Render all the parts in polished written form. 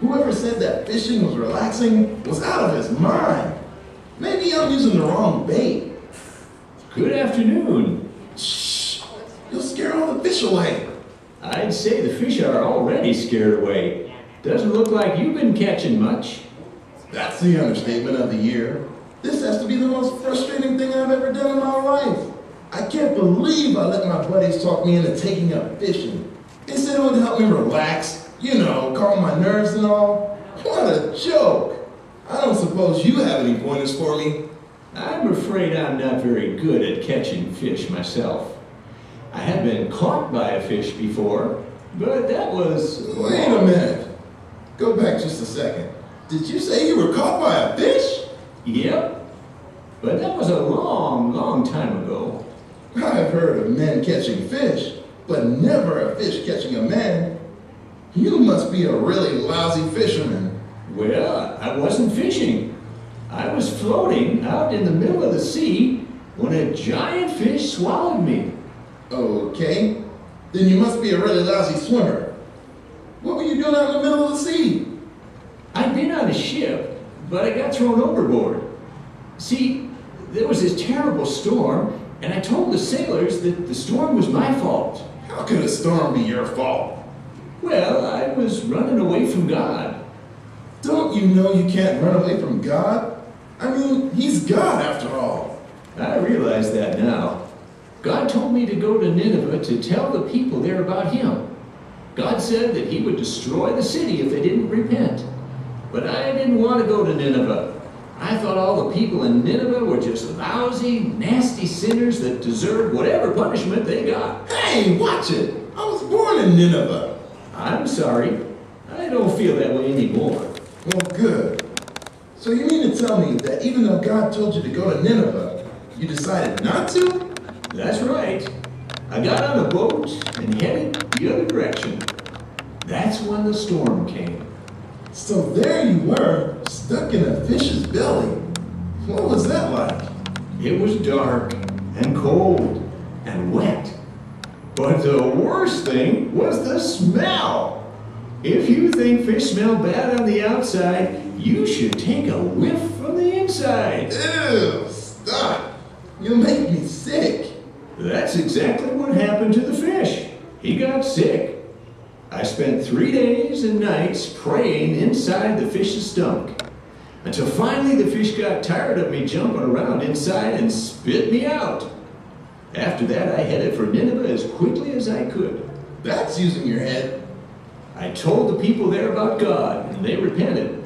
Whoever said that fishing was relaxing was out of his mind. Maybe I'm using the wrong bait. Good afternoon. Shh! You'll scare all the fish away. I'd say the fish are already scared away. Doesn't look like you've been catching much. That's the understatement of the year. This has to be the most frustrating thing I've ever done in my life. I can't believe I let my buddies talk me into taking up fishing. They said it would help me relax, calm my nerves and all. What a joke! I don't suppose you have any pointers for me. I'm afraid I'm not very good at catching fish myself. I have been caught by a fish before, but that was... Wait a minute. Go back just a second. Did you say you were caught by a fish? Yep. But that was a long, long time ago. I've heard of men catching fish, but never a fish catching a man. You must be a really lousy fisherman. Well, I wasn't fishing. I was floating out in the middle of the sea when a giant fish swallowed me. Okay, then you must be a really lousy swimmer. What were you doing out in the middle of the sea? I'd been on a ship, but I got thrown overboard. See, there was this terrible storm, and I told the sailors that the storm was my fault. How could a storm be your fault? Well, I was running away from God. Don't you know you can't run away from God? I mean, He's God after all. I realize that now. God told me to go to Nineveh to tell the people there about Him. God said that He would destroy the city if they didn't repent. But I didn't want to go to Nineveh. I thought all the people in Nineveh were just lousy, nasty sinners that deserved whatever punishment they got. Hey, watch it! I was born in Nineveh. I'm sorry. I don't feel that way anymore. Well, good. So you mean to tell me that even though God told you to go to Nineveh, you decided not to? That's right. I got on a boat and headed the other direction. That's when the storm came. So there you were, stuck in a fish's belly. What was that like? It was dark and cold and wet. But the worst thing was the smell. If you think fish smell bad on the outside, you should take a whiff from the inside. Ew, stop. You'll make me sick. That's exactly what happened to the fish. He got sick. I spent 3 days and nights praying inside the fish's stomach, until finally the fish got tired of me jumping around inside and spit me out. After that, I headed for Nineveh as quickly as I could. That's using your head. I told the people there about God, and they repented.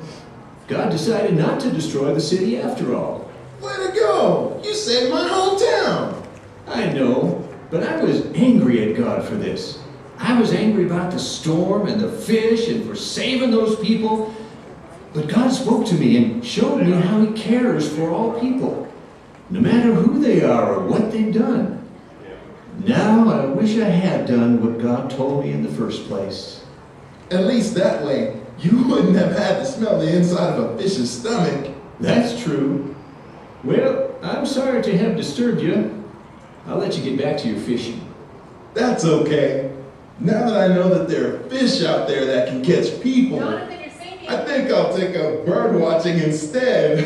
God decided not to destroy the city after all. Way to go! You saved my hometown! I know, but I was angry at God for this. I was angry about the storm and the fish and for saving those people. But God spoke to me and showed me how He cares for all people, no matter who they are or what they've done. Now I wish I had done what God told me in the first place. At least that way, you wouldn't have had to smell the inside of a fish's stomach. That's true. Well, I'm sorry to have disturbed you. I'll let you get back to your fishing. That's okay. Now that I know that there are fish out there that can catch people, Jonathan, you're singing. I think I'll take up bird watching instead.